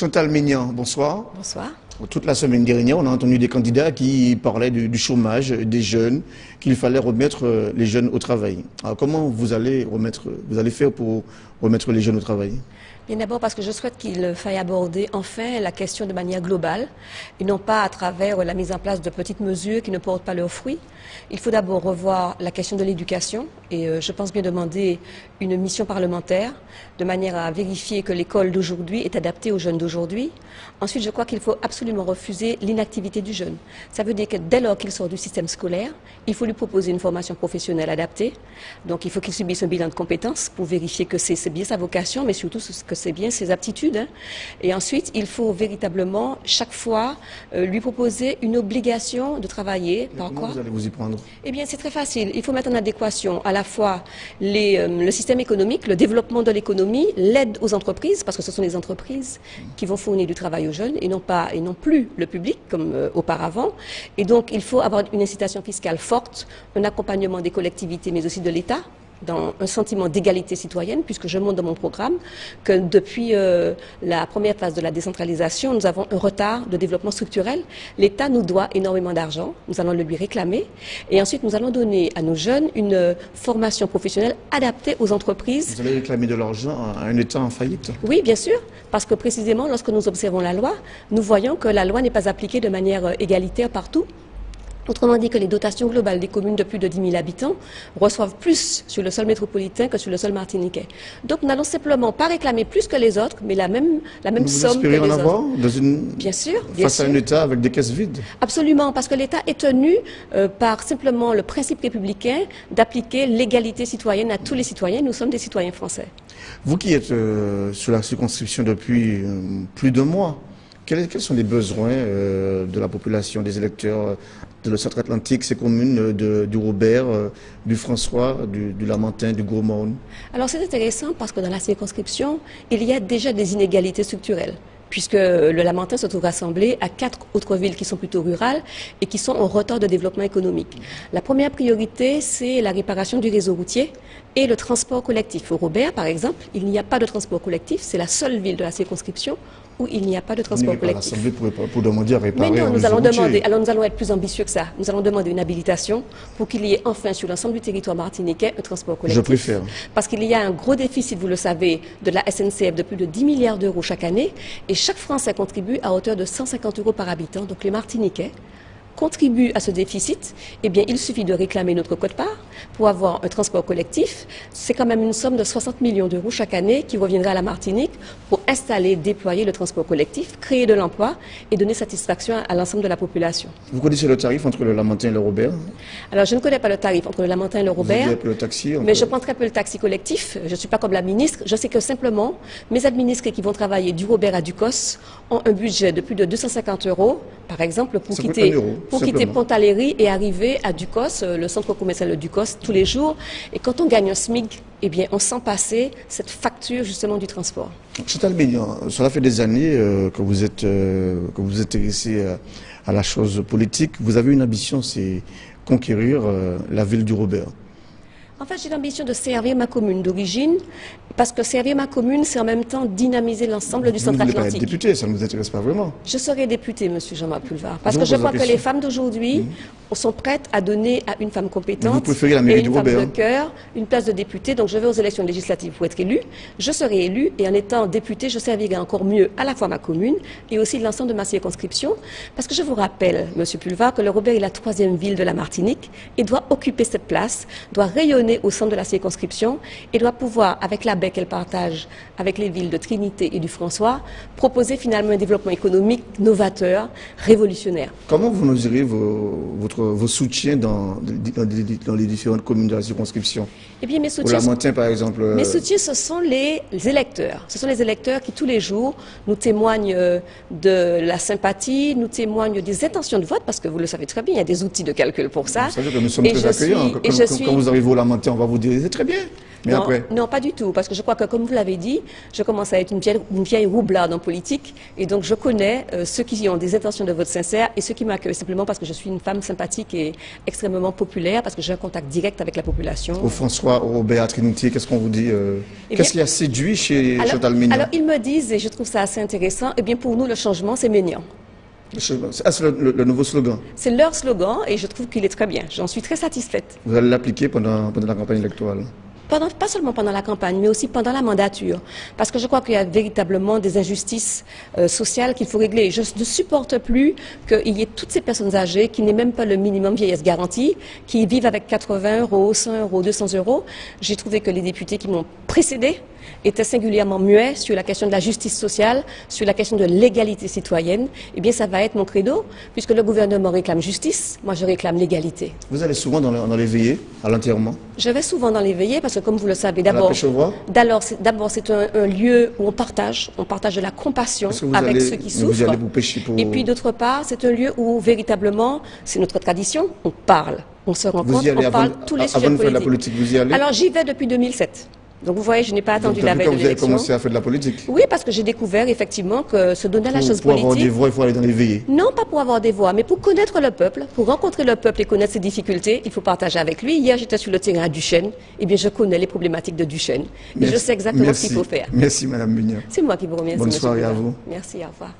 Chantal Maignan, bonsoir. Bonsoir. Toute la semaine dernière, on a entendu des candidats qui parlaient du chômage des jeunes, qu'il fallait remettre les jeunes au travail. Alors comment vous allez faire pour remettre les jeunes au travail? Bien d'abord parce que je souhaite qu'il faille aborder enfin la question de manière globale et non pas à travers la mise en place de petites mesures qui ne portent pas leurs fruits. Il faut d'abord revoir la question de l'éducation et je pense bien demander une mission parlementaire de manière à vérifier que l'école d'aujourd'hui est adaptée aux jeunes d'aujourd'hui. Ensuite, je crois qu'il faut absolument refuser l'inactivité du jeune. Ça veut dire que dès lors qu'il sort du système scolaire, il faut lui proposer une formation professionnelle adaptée. Donc il faut qu'il subisse un bilan de compétences pour vérifier que c'est bien sa vocation, mais surtout que c'est bien ses aptitudes. Et ensuite, il faut véritablement, chaque fois, lui proposer une obligation de travailler. Par quoi vous allez vous y prendre? Eh bien, c'est très facile. Il faut mettre en adéquation à la fois le système économique, le développement de l'économie, l'aide aux entreprises, parce que ce sont les entreprises qui vont fournir du travail aux jeunes et non plus le public comme auparavant. Et donc, il faut avoir une incitation fiscale forte, un accompagnement des collectivités, mais aussi de l'État, dans un sentiment d'égalité citoyenne, puisque je montre dans mon programme que depuis la première phase de la décentralisation, nous avons un retard de développement structurel. L'État nous doit énormément d'argent, nous allons le lui réclamer, et ensuite nous allons donner à nos jeunes une formation professionnelle adaptée aux entreprises. Vous allez réclamer de l'argent à un État en faillite? Oui, bien sûr, parce que précisément lorsque nous observons la loi, nous voyons que la loi n'est pas appliquée de manière égalitaire partout. Autrement dit que les dotations globales des communes de plus de 10 000 habitants reçoivent plus sur le sol métropolitain que sur le sol martiniquais. Donc nous n'allons simplement pas réclamer plus que les autres, mais la même somme que les en avoir autres. Bien sûr. Face à un État avec des caisses vides? Absolument, parce que l'État est tenu par simplement le principe républicain d'appliquer l'égalité citoyenne à tous les citoyens. Nous sommes des citoyens français. Vous qui êtes sur la circonscription depuis plus de mois, quels sont les besoins de la population, des électeurs de le centre atlantique, ces communes du Robert, du François, du Lamentin, du Gros-Morne? Alors c'est intéressant parce que dans la circonscription, il y a déjà des inégalités structurelles, puisque le Lamentin se trouve rassemblé à 4 autres villes qui sont plutôt rurales et qui sont en retard de développement économique. La première priorité, c'est la réparation du réseau routier et le transport collectif. Au Robert, par exemple, il n'y a pas de transport collectif, c'est la seule ville de la circonscription où il n'y a pas de transport collectif. Pour demander à réparer. Mais non, nous allons être plus ambitieux que ça. Nous allons demander une habilitation pour qu'il y ait enfin sur l'ensemble du territoire martiniquais un transport collectif. Je préfère. Parce qu'il y a un gros déficit, vous le savez, de la SNCF de plus de 10 milliards d'euros chaque année et chaque Français contribue à hauteur de 150 € par habitant. Donc les Martiniquais contribue à ce déficit, eh bien, il suffit de réclamer notre quote-part pour avoir un transport collectif. C'est quand même une somme de 60 millions d'euros chaque année qui reviendra à la Martinique pour installer, déployer le transport collectif, créer de l'emploi et donner satisfaction à l'ensemble de la population. Vous connaissez le tarif entre le Lamentin et le Robert? Alors, je ne connais pas le tarif entre le Lamentin et le Robert, le taxi, mais je prends très peu le taxi collectif. Je ne suis pas comme la ministre. Je sais que simplement, mes administrés qui vont travailler du Robert à Ducos ont un budget de plus de 250 €, par exemple, pour quitter Pont-Aléry et arriver à Ducos, le centre commercial de Ducos, tous les jours. Et quand on gagne un SMIC, eh bien, on sent passer cette facture justement du transport. Chantal Maignan, cela fait des années que vous êtes intéressé à la chose politique. Vous avez une ambition, c'est conquérir la ville du Robert. En fait, j'ai l'ambition de servir ma commune d'origine, parce que servir ma commune, c'est en même temps dynamiser l'ensemble du centre atlantique. Vous ne voulez pas être député, ça ne vous intéresse pas vraiment? Je serai député, monsieur Jean-Marc Pulvar, parce que je crois que les femmes d'aujourd'hui sont prêtes à donner à une femme compétente vous préférez la mairie et une femme de cœur une place de député. Donc je vais aux élections législatives pour être élu. Je serai élu et en étant député, je servirai encore mieux à la fois ma commune et aussi l'ensemble de ma circonscription. Parce que je vous rappelle, monsieur Pulvar, que le Robert est la 3e ville de la Martinique et doit occuper cette place, doit rayonner au centre de la circonscription et doit pouvoir, avec la baie qu'elle partage avec les villes de Trinité et du François, proposer finalement un développement économique novateur, révolutionnaire. Comment vous mesurez vos soutiens dans les différentes communes de la circonscription? Eh bien, mes soutiens, au Lamentin, par exemple. Mes soutiens, ce sont les électeurs. Ce sont les électeurs qui, tous les jours, nous témoignent de la sympathie, nous témoignent des intentions de vote, parce que vous le savez très bien, il y a des outils de calcul pour ça. Vous savez que nous sommes très accueillants. Quand vous arrivez au Lamentin, matin, on va vous dire, c'est très bien. Mais Non, après, non, pas du tout, parce que je crois que, comme vous l'avez dit, je commence à être une vieille roublarde en politique, et donc je connais ceux qui ont des intentions de vote sincères et ceux qui m'accueillent simplement parce que je suis une femme sympathique et extrêmement populaire, parce que j'ai un contact direct avec la population. au François, au Béatrice Noutier, qu'est-ce qu'on vous dit qu'est-ce qui a séduit chez Chantal Mignon? Alors, ils me disent, et je trouve ça assez intéressant, eh bien, pour nous, le changement, c'est Maignan. C'est le nouveau slogan. C'est leur slogan, et je trouve qu'il est très bien. J'en suis très satisfaite. Vous allez l'appliquer pendant la campagne électorale? Pas seulement pendant la campagne, mais aussi pendant la mandature. Parce que je crois qu'il y a véritablement des injustices sociales qu'il faut régler. Je ne supporte plus qu'il y ait toutes ces personnes âgées qui n'aient même pas le minimum vieillesse garantie, qui vivent avec 80 €, 100 €, 200 €. J'ai trouvé que les députés qui m'ont précédé étaient singulièrement muets sur la question de la justice sociale, sur la question de l'égalité citoyenne. Eh bien, ça va être mon credo, puisque le gouvernement réclame justice, moi je réclame l'égalité. Vous allez souvent dans les veillées, à l'enterrement? Je vais souvent dans les veillées parce que, comme vous le savez, d'abord, c'est un lieu où on partage de la compassion avec ceux qui souffrent. Vous allez vous pêcher pour... Et puis, d'autre part, c'est un lieu où, véritablement, c'est notre tradition, on parle, on se rencontre, on parle tous les sujets Avant de faire de la politiques. politique, vous y allez? Alors, j'y vais depuis 2007. Donc, vous voyez, je n'ai pas attendu la veille de Vous avez l'élection. commencé à faire de la politique? Oui, parce que j'ai découvert, effectivement, que se donner à la chose Pour avoir des politique... voix, il faut aller dans les veillées. Non, pas pour avoir des voix, mais pour connaître le peuple, pour rencontrer le peuple et connaître ses difficultés, il faut partager avec lui. Hier, j'étais sur le terrain à Duchesne. Eh bien, je connais les problématiques de Duchesne. Et je sais exactement ce qu'il faut faire. Merci, Madame Mignon. C'est moi qui vous remercie. Bonne Monsieur soirée à Boudin. vous. Merci, au revoir.